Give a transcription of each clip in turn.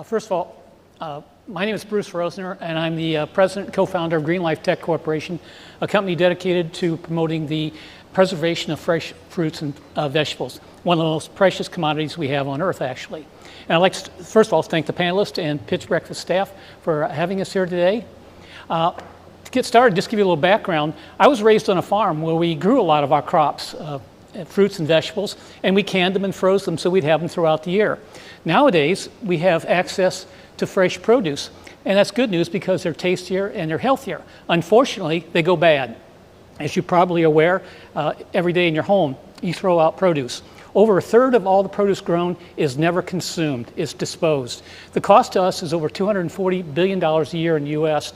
First of all, my name is Bruce Rosner, and I'm the president and co-founder of GreenLifeTech Corporation, a company dedicated to promoting the preservation of fresh fruits and vegetables, one of the most precious commodities we have on Earth, actually. And I'd like to, first of all, thank the panelists and PitchBreakfast staff for having us here today. To get started, just give you a little background, I was raised on a farm where we grew a lot of our crops, fruits and vegetables, and we canned them and froze them so we'd have them throughout the year. Nowadays, we have access to fresh produce, and that's good news because they're tastier and they're healthier. Unfortunately, they go bad. As you're probably aware, every day in your home, you throw out produce. Over a third of all the produce grown is never consumed, it's disposed. The cost to us is over $240 billion a year in the US,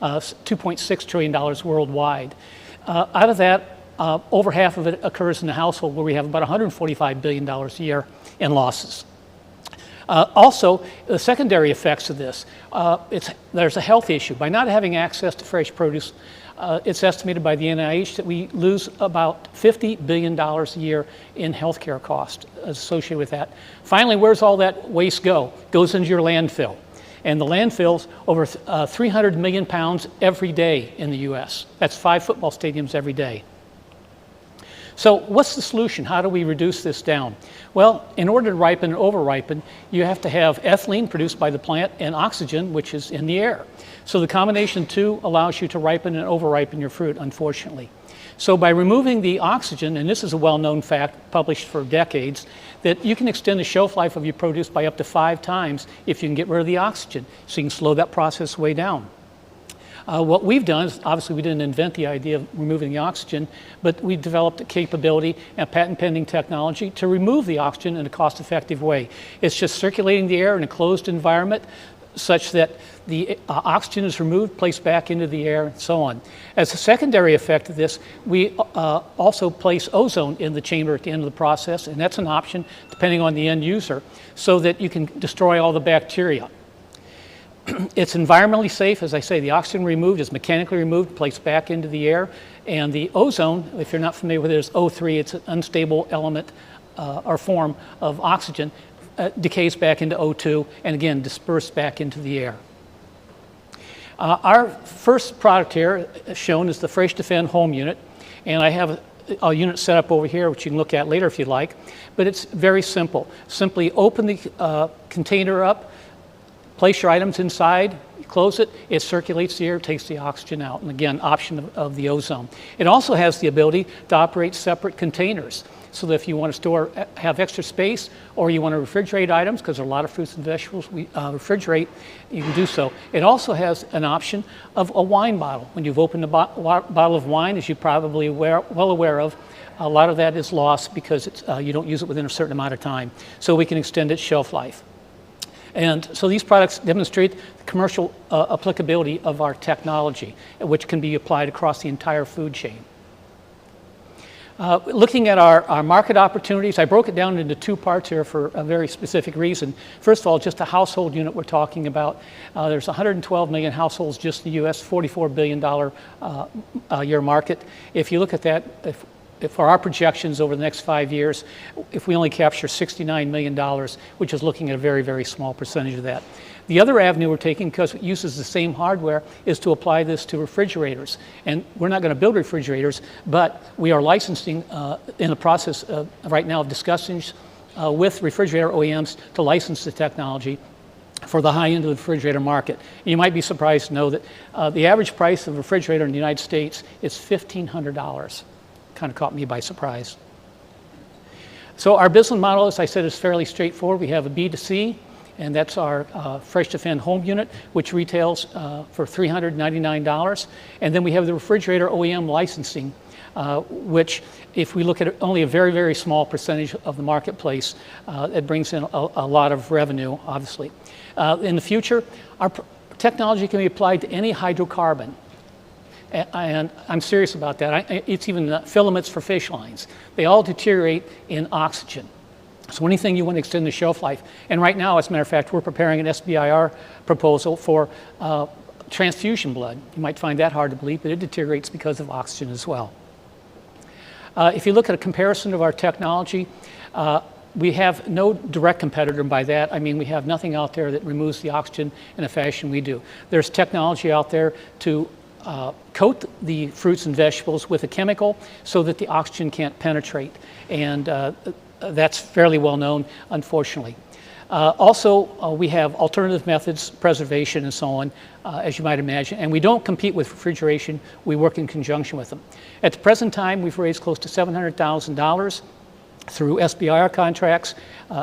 $2.6 trillion worldwide. Out of that, over half of it occurs in the household where we have about $145 billion a year in losses. Also, the secondary effects of this, there's a health issue. By not having access to fresh produce, it's estimated by the NIH that we lose about $50 billion a year in healthcare costs associated with that. Finally, where's all that waste go? It goes into your landfill. And the landfill's over 300 million pounds every day in the US. That's 5 football stadiums every day. So what's the solution? How do we reduce this down? Well, in order to ripen and over-ripen, you have to have ethylene produced by the plant and oxygen, which is in the air. So the combination of two allows you to ripen and over-ripen your fruit, unfortunately. So by removing the oxygen, and this is a well-known fact published for decades, that you can extend the shelf life of your produce by up to 5 times if you can get rid of the oxygen. So you can slow that process way down. What we've done is, obviously we didn't invent the idea of removing the oxygen, but we developed a capability and patent pending technology to remove the oxygen in a cost-effective way. It's just circulating the air in a closed environment such that the oxygen is removed, placed back into the air, and so on. As a secondary effect of this, we also place ozone in the chamber at the end of the process, and that's an option depending on the end user, so that you can destroy all the bacteria. It's environmentally safe. As I say, the oxygen removed is mechanically removed, placed back into the air. And the ozone, if you're not familiar with it, is O3. It's an unstable element or form of oxygen, decays back into O2, and again, dispersed back into the air. Our first product here shown is the Fresh Defend Home Unit. And I have a unit set up over here, which you can look at later if you'd like. But it's very simple. Simply open the container up, place your items inside, you close it, it circulates the air, takes the oxygen out, and again, option of the ozone. It also has the ability to operate separate containers, so that if you want to have extra space, or you want to refrigerate items, because there are a lot of fruits and vegetables we refrigerate, you can do so. It also has an option of a wine bottle. When you've opened a bottle of wine, as you're probably well aware of, a lot of that is lost because you don't use it within a certain amount of time. So we can extend its shelf life. And so these products demonstrate the commercial applicability of our technology, which can be applied across the entire food chain. Looking at our market opportunities, I broke it down into 2 parts here for a very specific reason. First of all, just a household unit we're talking about. There's 112 million households just in the US, $44 billion year market. If you look at that, for our projections over the next 5 years, if we only capture $69 million, which is looking at a very, very small percentage of that. The other avenue we're taking, because it uses the same hardware, is to apply this to refrigerators. And we're not going to build refrigerators, but we are licensing in the process right now of discussions with refrigerator OEMs to license the technology for the high end of the refrigerator market. You might be surprised to know that the average price of a refrigerator in the United States is $1,500. Kind of caught me by surprise. So our business model, as I said, is fairly straightforward. We have a B2C, and that's our Fresh Defend Home Unit, which retails for $399. And then we have the refrigerator OEM licensing, which, if we look at only a very, very small percentage of the marketplace, it brings in a lot of revenue, obviously. In the future, our technology can be applied to any hydrocarbon. And I'm serious about that. It's even filaments for fish lines. They all deteriorate in oxygen. So anything you want to extend the shelf life. And right now, as a matter of fact, we're preparing an SBIR proposal for transfusion blood. You might find that hard to believe, but it deteriorates because of oxygen as well. If you look at a comparison of our technology, We have no direct competitor, and by that I mean we have nothing out there that removes the oxygen in a fashion we do. There's technology out there to coat the fruits and vegetables with a chemical so that the oxygen can't penetrate, and that's fairly well known, unfortunately. Also, we have alternative methods, preservation and so on, as you might imagine, and we don't compete with refrigeration, we work in conjunction with them. At the present time, we've raised close to $700,000 through SBIR contracts,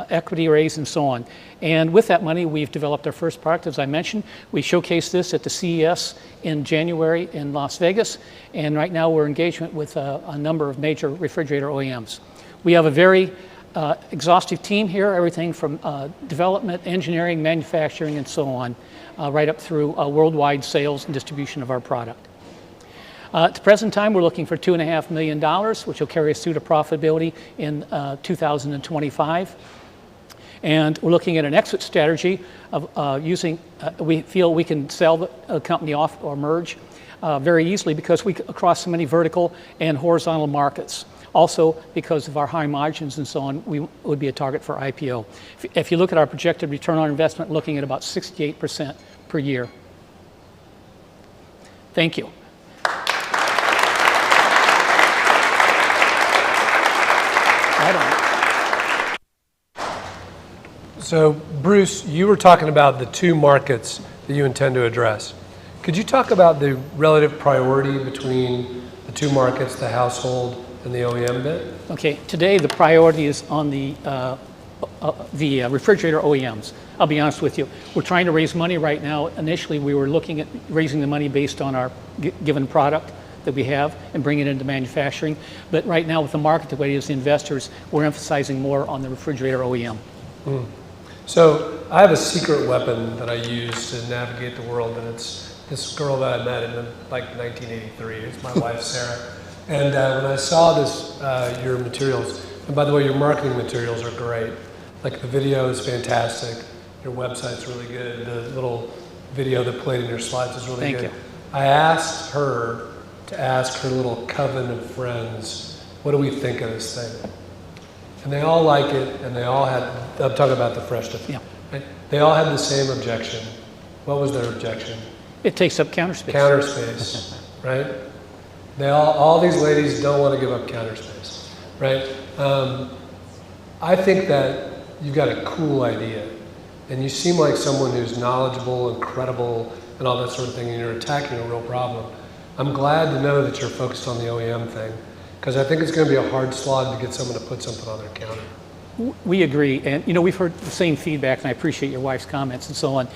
equity raise, and so on. And with that money, we've developed our first product, as I mentioned. We showcased this at the CES in January in Las Vegas, and right now we're engaged with a number of major refrigerator OEMs. We have a very exhaustive team here, everything from development, engineering, manufacturing, and so on, right up through worldwide sales and distribution of our product. At the present time, we're looking for $2.5 million, which will carry us through to profitability in 2025. And we're looking at an exit strategy of we feel we can sell the company off or merge very easily because we across so many vertical and horizontal markets. Also, because of our high margins and so on, we would be a target for IPO. If you look at our projected return on investment, looking at about 68% per year. Thank you. So, Bruce, you were talking about the two markets that you intend to address. Could you talk about the relative priority between the two markets, the household and the OEM bit? Okay, today the priority is on the refrigerator OEMs. I'll be honest with you. We're trying to raise money right now. Initially, we were looking at raising the money based on our given product that we have and bring it into manufacturing. But right now, with the market the way it is, the investors, we're emphasizing more on the refrigerator OEM. Mm. So I have a secret weapon that I use to navigate the world, and it's this girl that I met in like 1983. It's my wife, Sarah. And when I saw this, your materials, and by the way, your marketing materials are great. Like the video is fantastic. Your website's really good. The little video that played in your slides is really good. Thank you. I asked her to ask her little coven of friends, what do we think of this thing? And they all like it, and they all had, I'm talking about the fresh stuff. Yeah. Right? They all had the same objection. What was their objection? It takes up counter space. Counter space, right? They all these ladies don't want to give up counter space, right? I think that you've got a cool idea, and you seem like someone who's knowledgeable and credible and all that sort of thing, and you're attacking a real problem. I'm glad to know that you're focused on the OEM thing, because I think it's going to be a hard slog to get someone to put something on their counter. We agree, and we've heard the same feedback, and I appreciate your wife's comments and so on.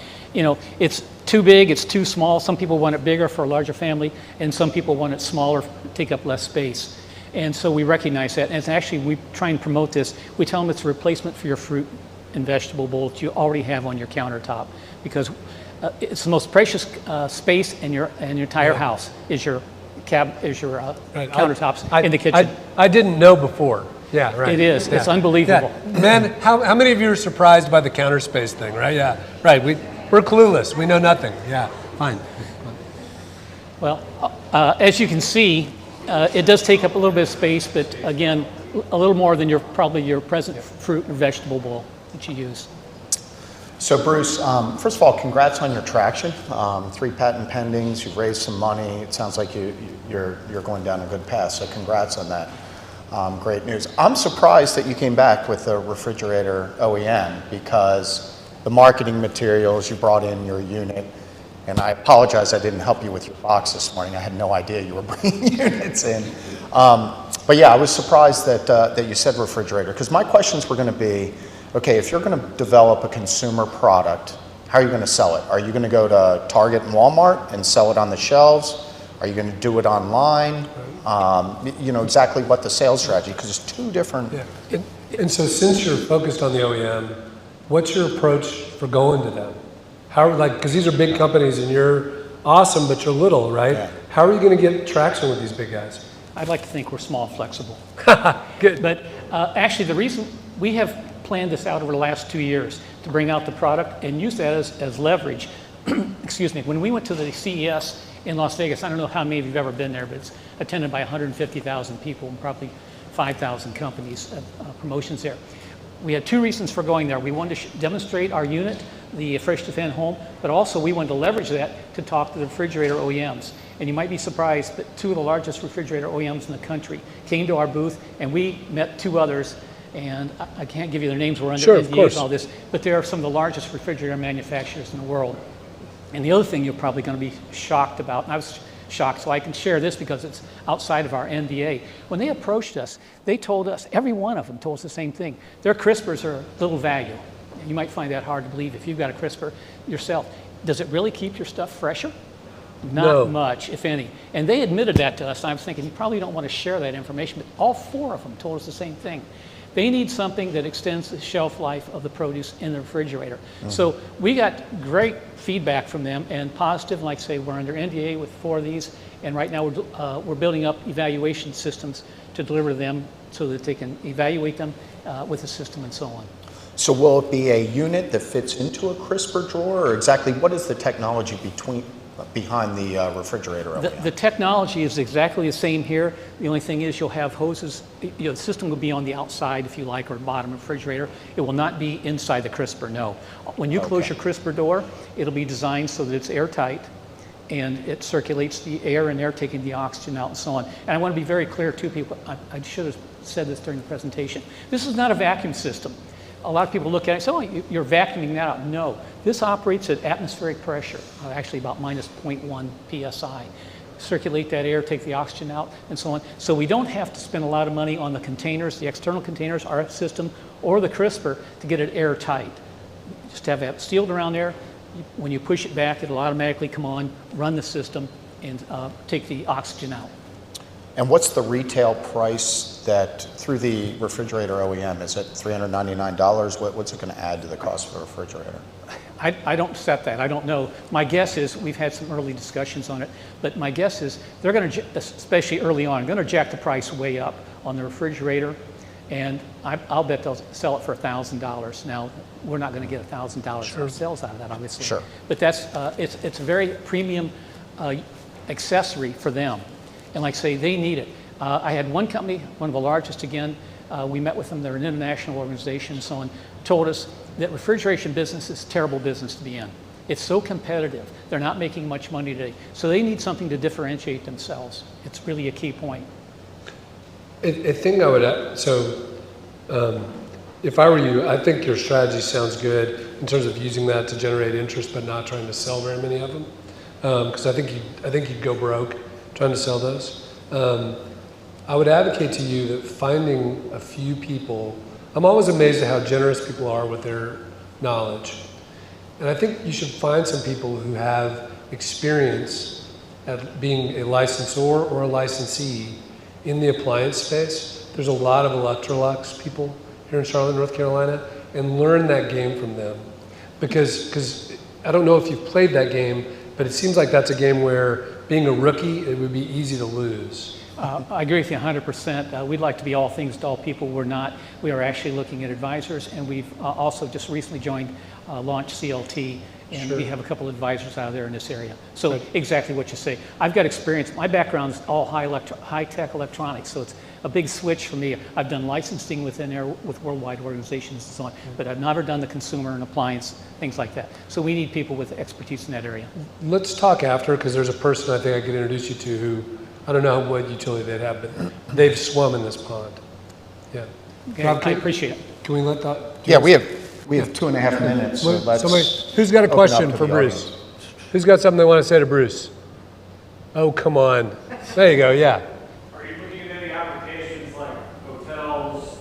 It's too big, it's too small. Some people want it bigger for a larger family, and some people want it smaller, take up less space. And so we recognize that, and actually we try and promote this. We tell them it's a replacement for your fruit and vegetable bowl that you already have on your countertop, because it's the most precious space in your entire house is your countertops in the kitchen. I didn't know before. Yeah, right. It is. Yeah. It's unbelievable. Yeah. Man, how many of you are surprised by the counter space thing, right? Yeah, right. We're clueless. We know nothing. Yeah, fine. Well, as you can see, it does take up a little bit of space, but again, a little more than probably your present fruit or vegetable bowl that you use. So Bruce, first of all, congrats on your traction. 3 patent pendings, you've raised some money. It sounds like you're going down a good path, so congrats on that. Great news. I'm surprised that you came back with a refrigerator OEM, because the marketing materials, you brought in your unit, and I apologize I didn't help you with your box this morning. I had no idea you were bringing units in. But yeah, I was surprised that you said refrigerator, because my questions were going to be, okay, if you're going to develop a consumer product, how are you going to sell it? Are you going to go to Target and Walmart and sell it on the shelves? Are you going to do it online? Exactly what the sales strategy, because it's two different. Yeah. And so since you're focused on the OEM, what's your approach for going to them? Because these are big companies and you're awesome, but you're little, right? Yeah. How are you going to get traction with these big guys? I'd like to think we're small, flexible. Good. But actually, the reason we have planned this out over the last 2 years to bring out the product and use that as leverage. Excuse me. When we went to the CES in Las Vegas, I don't know how many of you have ever been there, but it's attended by 150,000 people and probably 5,000 companies, promotions there. We had two reasons for going there. We wanted to demonstrate our unit, the Fresh Defend Home, but also we wanted to leverage that to talk to the refrigerator OEMs. And you might be surprised, but two of the largest refrigerator OEMs in the country came to our booth, and we met two others. And I can't give you their names, we're under NDAs and all this, but they are some of the largest refrigerator manufacturers in the world. And the other thing you're probably going to be shocked about, and I was shocked, so I can share this because it's outside of our NDA. When they approached us, they told us, every one of them told us the same thing. Their crispers are little value. You might find that hard to believe if you've got a crisper yourself. Does it really keep your stuff fresher? Not much, if any. And they admitted that to us. And I was thinking, you probably don't want to share that information, but all four of them told us the same thing. They need something that extends the shelf life of the produce in the refrigerator. So we got great feedback from them and positive. Like I say, we're under NDA with 4 of these, and right now we're building up evaluation systems to deliver them so that they can evaluate them with the system and so on. So will it be a unit that fits into a crisper drawer, or exactly what is the technology behind the refrigerator? The technology is exactly the same here. The only thing is you'll have hoses. The system will be on the outside, if you like, or bottom of the refrigerator. It will not be inside the crisper, no. When you close your crisper door, it'll be designed so that it's airtight, and it circulates the air in there, taking the oxygen out and so on. And I want to be very clear too, people, I should have said this during the presentation. This is not a vacuum system. A lot of people look at it and say, oh, you're vacuuming that out. No, this operates at atmospheric pressure, actually about minus 0.1 psi. Circulate that air, take the oxygen out, and so on. So we don't have to spend a lot of money on the containers, the external containers, our system, or the crisper to get it airtight. Just have that sealed around there. When you push it back, it'll automatically come on, run the system, and take the oxygen out. And what's the retail price that through the refrigerator OEM? Is it $399? What's it going to add to the cost of a refrigerator? I don't set that. I don't know. My guess is, we've had some early discussions on it, but my guess is they're going to, especially early on, going to jack the price way up on the refrigerator, and I'll bet they'll sell it for $1,000. Now, we're not going to get $1,000 ourselves out of that, obviously. Sure. But that's it's a very premium accessory for them. And like I say, they need it. I had one company, one of the largest again, we met with them, they're an international organization and so on, told us that refrigeration business is a terrible business to be in. It's so competitive. They're not making much money today. So they need something to differentiate themselves. It's really a key point. A thing I would add, if I were you, I think your strategy sounds good in terms of using that to generate interest but not trying to sell very many of them. Because I think you'd go broke trying to sell those. I would advocate to you that finding a few people, I'm always amazed at how generous people are with their knowledge. And I think you should find some people who have experience at being a licensor or a licensee in the appliance space. There's a lot of Electrolux people here in Charlotte, North Carolina, and learn that game from them. Because I don't know if you've played that game, but it seems like that's a game where being a rookie, it would be easy to lose. I agree with you 100%. We'd like to be all things to all people. We're not. We are actually looking at advisors, and we've also just recently joined Launch CLT, and we have a couple of advisors out there in this area. So exactly what you say. I've got experience. My background is all high-tech electronics, so it's a big switch for me. I've done licensing within there with worldwide organizations and so on, but I've never done the consumer and appliance, things like that. So we need people with expertise in that area. Let's talk after, because there's a person I think I could introduce you to who, I don't know what utility they'd have, but they've swum in this pond. Yeah. Okay, I appreciate it. Can we let that? Yeah, we have 2.5 minutes. So let's somebody, who's got a question for Bruce? Audience. Who's got something they want to say to Bruce? Oh, come on. There you go, yeah. Are you looking at any applications like hotels,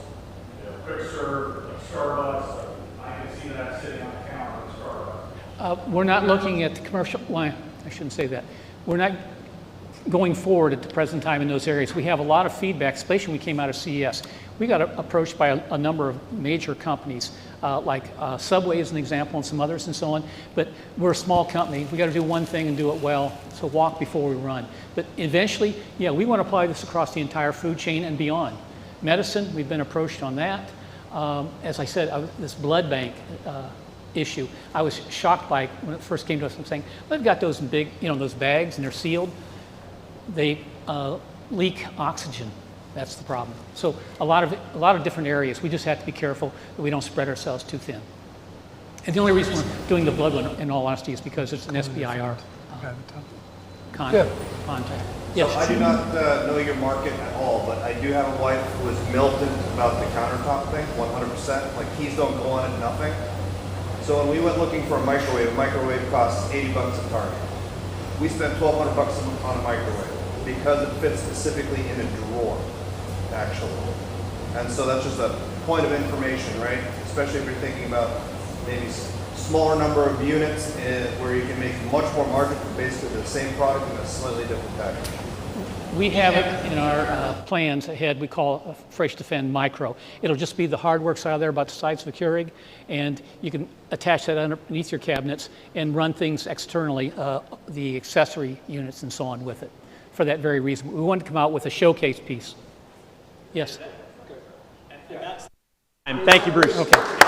quick serve, like Starbucks? I can see that sitting on the counter at Starbucks. We're not looking at the commercial line. I shouldn't say that. We're not going forward at the present time in those areas. We have a lot of feedback, especially when we came out of CES. We got approached by a number of major companies, like Subway is an example, and some others and so on. But we're a small company. We got to do one thing and do it well. So walk before we run. But eventually, yeah, we want to apply this across the entire food chain and beyond. Medicine, we've been approached on that. As I said, this blood bank issue, I was shocked by when it first came to us. I'm saying, well, they've got those big, those bags, and they're sealed. They leak oxygen. That's the problem. So a lot of different areas. We just have to be careful that we don't spread ourselves too thin. And the only reason we're doing the blood one, in all honesty, is because it's an SBIR contact. Yes. So I do not know your market at all, but I do have a wife who is militant about the countertop thing, 100%. Like, keys don't go on it, nothing. So when we went looking for a microwave costs $80 at Target. We spent $1,200 on a microwave because it fits specifically in a drawer, actually. And so that's just a point of information, right? Especially if you're thinking about maybe smaller number of units where you can make much more margin for basically the same product in a slightly different package. We have it in our plans ahead. We call Fresh Defend Micro. It'll just be the hardware side there about the size of a Keurig, and you can attach that underneath your cabinets and run things externally, the accessory units and so on with it. For that very reason, we wanted to come out with a showcase piece. Yes. And thank you, Bruce. Okay.